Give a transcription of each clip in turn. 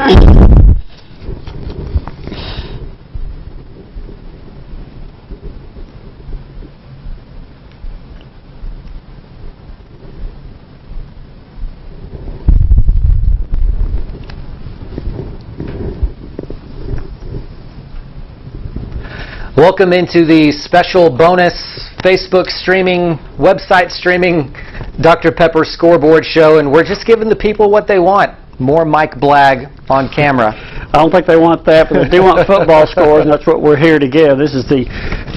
Welcome into the special bonus Facebook streaming, website streaming Dr. Pepper scoreboard show, and we're just giving the people what they want. More Mike Blagg on camera. I don't think they want that, but they do want football scores, and that's what we're here to give. This is the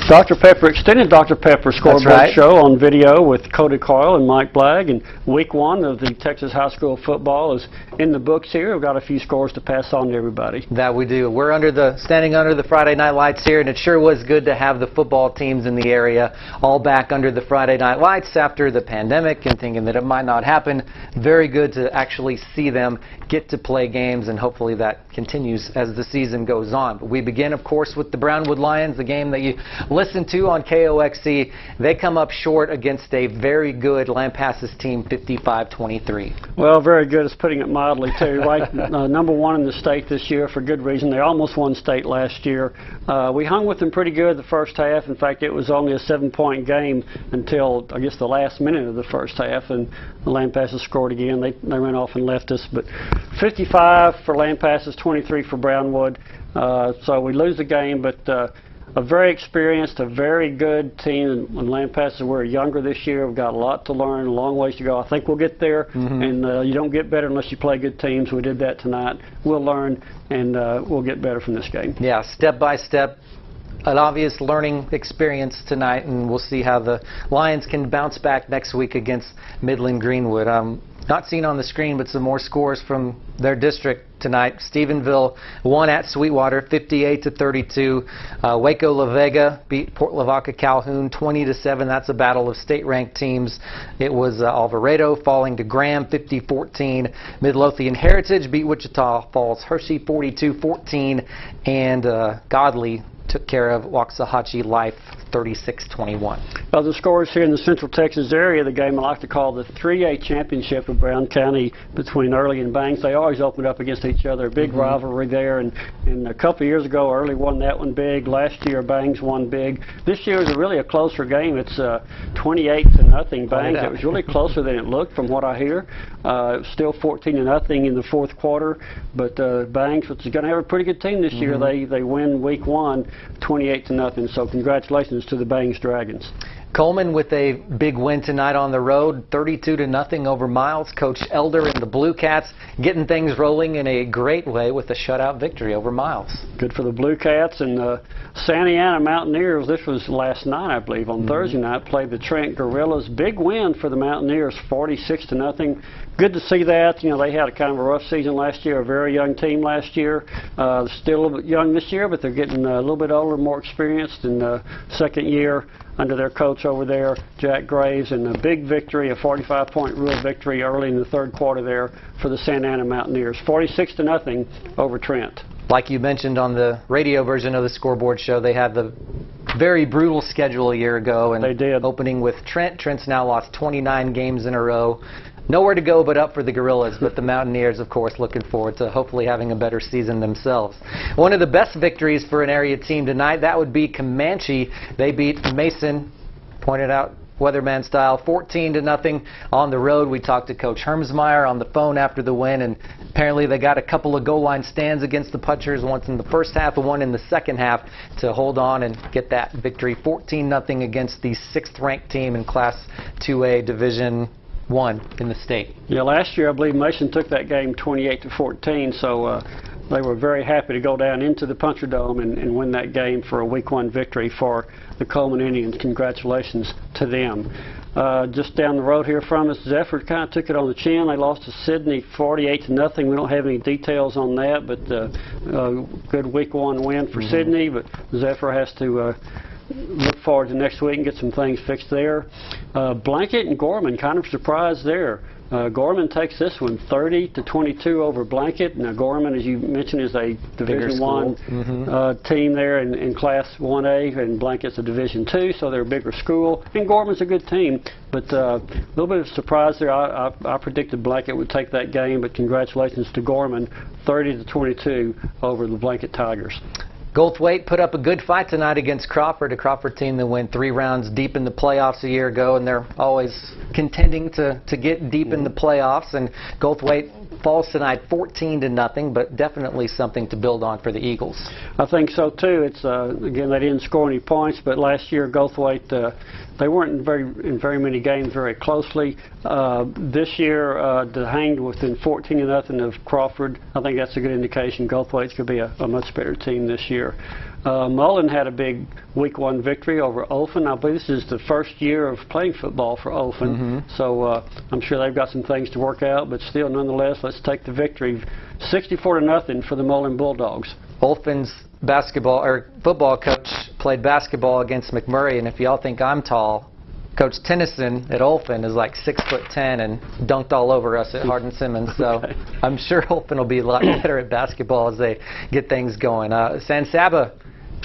Dr. Pepper, extended Dr. Pepper scoreboard show on video with Cody Coyle and Mike Blagg. And week 1 of the Texas High School football is in the books here. We've got a few scores to pass on to everybody. That we do. We're standing under the Friday night lights here, and it sure was good to have the football teams in the area all back under the Friday night lights after the pandemic and thinking that it might not happen. Very good to actually see them get to play games, and hopefully that continues as the season goes on. But we begin, of course, with the Brownwood Lions, the game that you listen to on KOXC. They come up short against a very good Lampasas team, 55-23. Well, very good is putting it mildly, too. Right, number 1 in the state this year for good reason. They almost won state last year. We hung with them pretty good the first half. In fact, it was only a 7-point game until, I guess, the last minute of the first half, and the Lampasas scored again. They ran off and left us. But 55 for Lampasas, 23 for Brownwood. So we lose the game, but a very experienced, a very good team. And Lampasas, we're younger this year. We've got a lot to learn, a long ways to go. I think we'll get there, and you don't get better unless you play good teams. We did that tonight. We'll learn, and we'll get better from this game. Yeah, step by step. An obvious learning experience tonight, and we'll see how the Lions can bounce back next week against Midland Greenwood. Not seen on the screen, but some more scores from their district tonight. Stephenville won at Sweetwater, 58-32. Waco La Vega beat Port Lavaca Calhoun, 20-7. That's a battle of state-ranked teams. It was Alvarado falling to Graham, 50-14. Midlothian Heritage beat Wichita Falls Hershey, 42-14, and Godley took care of Waxahachie Life, 36-21. Well, the scores here in the Central Texas area, the game I like to call the 3A championship of Brown County between Early and Bangs. They always open up against each other. Big rivalry there, and a couple of years ago, Early won that one big. Last year, Bangs won big. This year is really a closer game. It's 28-0 Bangs. It was really closer than it looked from what I hear. It was still 14-0 in the fourth quarter, but Bangs, which is going to have a pretty good team this year, they win week 1, 28-0. So congratulations to the Bangs Dragons. Coleman with a big win tonight on the road, 32-0 over Miles. Coach Elder and the Blue Cats getting things rolling in a great way with a shutout victory over Miles. Good for the Blue Cats. And Santa Ana Mountaineers, this was last night, I believe, on Thursday night, played the Trent Gorillas. Big win for the Mountaineers, 46-0. Good to see that. You know, they had a kind of a rough season last year, a very young team last year. Still a little bit young this year, but they're getting a little bit older, more experienced in the second year under their coach over there, Jack Graves, and a big victory, a 45-point rule victory early in the third quarter there for the Santa Ana Mountaineers, 46-0 over Trent. Like you mentioned on the radio version of the scoreboard show, they had the very brutal schedule a year ago, and they did. Opening with Trent. Trent's now lost 29 games in a row. Nowhere to go but up for the Gorillas, but the Mountaineers, of course, looking forward to hopefully having a better season themselves. One of the best victories for an area team tonight, that would be Comanche. They beat Mason, pointed out weatherman style, 14-0 on the road. We talked to Coach Hermsmeyer on the phone after the win, and apparently they got a couple of goal line stands against the Punchers, once in the first half and one in the second half, to hold on and get that victory, 14-0 against the 6th-ranked team in Class 2A Division I in the state. Yeah, last year I believe Mason took that game 28-14, so they were very happy to go down into the Puncher Dome and win that game for a week 1 victory for the Coleman Indians. Congratulations to them. Just down the road here from us, Zephyr kind of took it on the chin. They lost to Sidney 48-0. We don't have any details on that, but good week 1 win for Sidney, but Zephyr has to look forward to next week and get some things fixed there. Blanket and Gorman, kind of surprised there. Gorman takes this one 30-22 over Blanket. Now Gorman, as you mentioned, is a Division I team there in Class 1A, and Blanket's a Division II, so they're a bigger school. And Gorman's a good team, but a little bit of surprise there. I predicted Blanket would take that game, but congratulations to Gorman, 30-22 over the Blanket Tigers. Goldthwaite put up a good fight tonight against Crawford, a Crawford team that went 3 rounds deep in the playoffs a year ago, and they're always contending to get deep in the playoffs. And Goldthwaite falls tonight 14-0, but definitely something to build on for the Eagles. I think so too. It's again, they didn't score any points, but last year Goldthwaite they weren't in very many games very closely. This year they hanged within 14-0 of Crawford. I think that's a good indication Goldthwaite's going to be a much better team this year. Mullen had a big Week 1 victory over Olfen. I believe this is the first year of playing football for Olfen, so I'm sure they've got some things to work out, but still, nonetheless, let's take the victory. 64-0 for the Mullen Bulldogs. Olfen's football coach played basketball against McMurray, and if y'all think I'm tall, Coach Tennyson at Olfen is like 6'10" and dunked all over us at Hardin-Simmons. So I'm sure Olfen will be a lot better at basketball as they get things going. San Saba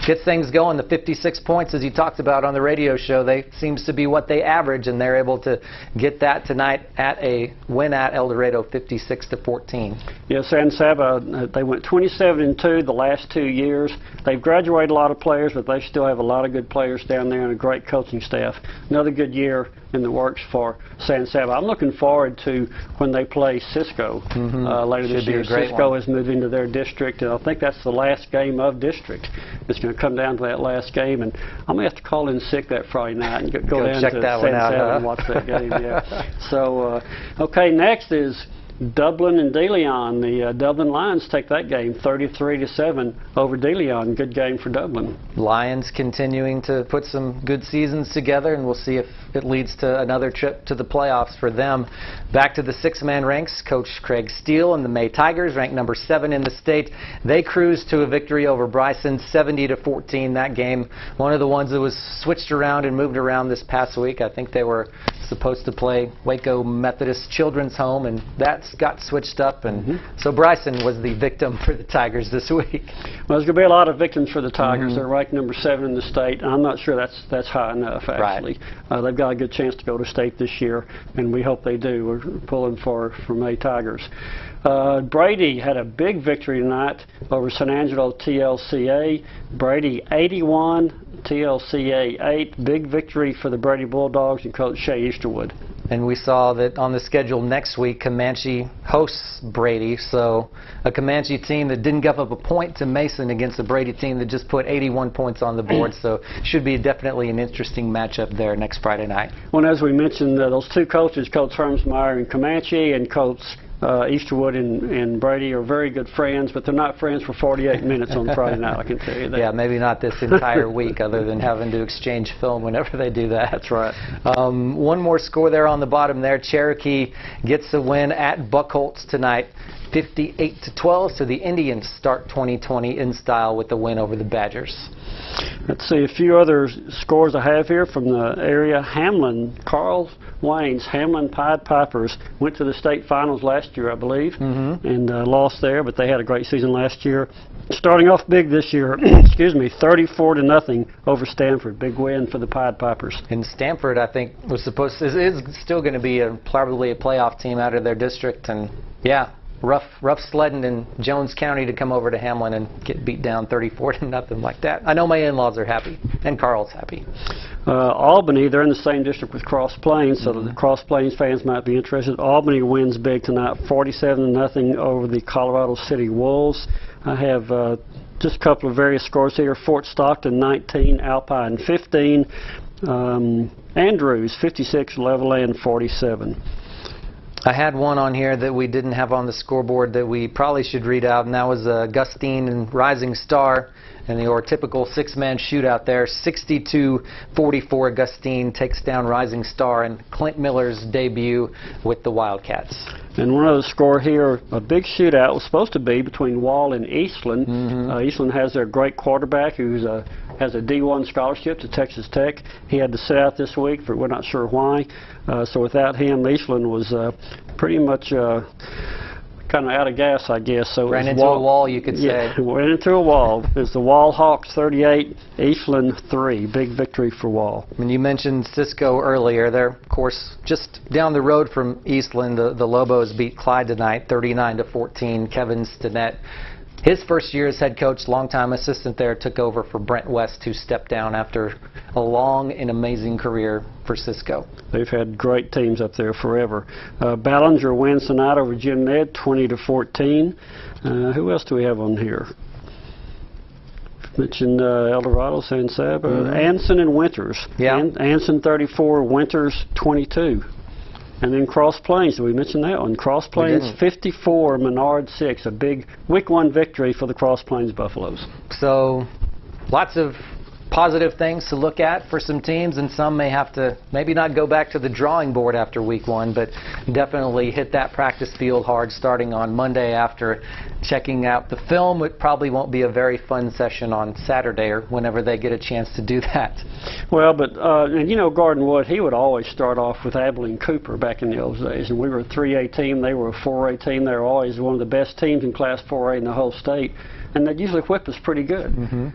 gets things going. The 56 points, as you talked about on the radio show, they seems to be what they average, and they're able to get that tonight at a win at El Dorado, 56-14. Yeah, San Saba, they went 27-2 the last 2 years. They've graduated a lot of players, but they still have a lot of good players down there and a great coaching staff. Another good year in the works for San Saba. I'm looking forward to when they play Cisco later this year. Cisco is moving to their district, and I think that's the last game of district. It's going to come down to that last game, and I'm going to have to call in sick that Friday night and go down to San Saba and watch that game. Yeah. So, okay, next is Dublin and De Leon. The Dublin Lions take that game 33-7 over De Leon. Good game for Dublin. Lions continuing to put some good seasons together, and we'll see if it leads to another trip to the playoffs for them. Back to the 6-man ranks, Coach Craig Steele and the May Tigers, ranked number 7 in the state. They cruised to a victory over Bryson, 70-14. That game, one of the ones that was switched around and moved around this past week. I think they were supposed to play Waco Methodist Children's Home, and that's got switched up, and so Bryson was the victim for the Tigers this week. Well, there's going to be a lot of victims for the Tigers. They're ranked number 7 in the state, and I'm not sure that's high enough, actually. Right. They've got a good chance to go to state this year, and we hope they do. We're pulling for May Tigers. Brady had a big victory tonight over San Angelo TLCA. Brady 81, TLCA 8. Big victory for the Brady Bulldogs and Coach Shea Easterwood. And we saw that on the schedule next week, Comanche hosts Brady. So a Comanche team that didn't give up a point to Mason against a Brady team that just put 81 points on the board. So should be definitely an interesting matchup there next Friday night. Well, as we mentioned, those two coaches, Coach Hermsmeyer and Comanche, and Coach Easterwood and Brady are very good friends, but they're not friends for 48 minutes on Friday night, I can tell you that. Yeah, maybe not this entire week, other than having to exchange film whenever they do that. That's right. One more score there on the bottom there. Cherokee gets a win at Buckholtz tonight, 58-12. So the Indians start 2020 in style with the win over the Badgers. Let's see a few other scores I have here from the area. Hamlin, Carl Wayne's Hamlin Pied Pipers went to the state finals last year, I believe, and lost there, but they had a great season last year. Starting off big this year, excuse me, 34-0 over Stanford. Big win for the Pied Pipers. And Stanford, I think, is still going to be probably a playoff team out of their district, and yeah. Rough sledding in Jones County to come over to Hamlin and get beat down 34-0 like that. I know my in-laws are happy, and Carl's happy. Albany, they're in the same district with Cross Plains, so the Cross Plains fans might be interested. Albany wins big tonight, 47-0 over the Colorado City Wolves. I have just a couple of various scores here. Fort Stockton 19, Alpine 15, Andrews 56, Levelland 47. I had one on here that we didn't have on the scoreboard that we probably should read out, and that was Gustine and Rising Star and the typical 6-man shootout there. 62-44, Gustine takes down Rising Star and Clint Miller's debut with the Wildcats. And one other score here, a big shootout was supposed to be between Wall and Eastland. Eastland has their great quarterback who's a has a D1 scholarship to Texas Tech. He had to sit out this week, but we're not sure why. So without him, Eastland was pretty much kind of out of gas, I guess. So ran into a wall, you could say. Yeah, ran into a wall. It's the Wall Hawks 38, Eastland 3. Big victory for Wall. When you mentioned Cisco earlier, they're, of course, just down the road from Eastland. The Lobos beat Clyde tonight, 39-14. Kevin Stinnett, his first year as head coach, longtime assistant there, took over for Brent West, who stepped down after a long and amazing career for Cisco. They've had great teams up there forever. Ballinger wins tonight over Jim Ned, 20-14. Who else do we have on here? Mentioned El Dorado, San Sab, Anson and Winters. Yeah. Anson 34, Winters 22. And then Cross Plains, did we mention that one? Cross Plains 54, Menard 6, a big Week 1 victory for the Cross Plains Buffaloes. So lots of positive things to look at for some teams, and some may have to maybe not go back to the drawing board after Week 1, but definitely hit that practice field hard starting on Monday after checking out the film. It probably won't be a very fun session on Saturday or whenever they get a chance to do that. Well, but, and you know, Gordon Wood, he would always start off with Abilene Cooper back in the old days, and we were a 3A team, they were a 4A team. They were always one of the best teams in Class 4A in the whole state, and they'd usually whip us pretty good.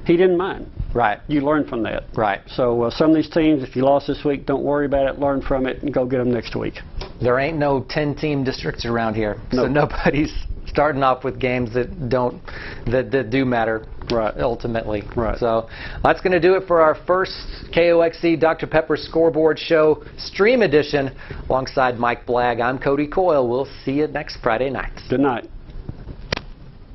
He didn't mind. Right. You learn from that. Right. So some of these teams, if you lost this week, don't worry about it, learn from it, and go get them next week. There ain't no 10-team districts around here, so nobody's starting off with games that do matter. Right. Ultimately. Right. So that's going to do it for our first KOXC Dr. Pepper Scoreboard Show Stream Edition. Alongside Mike Blagg, I'm Cody Coyle. We'll see you next Friday night. Good night.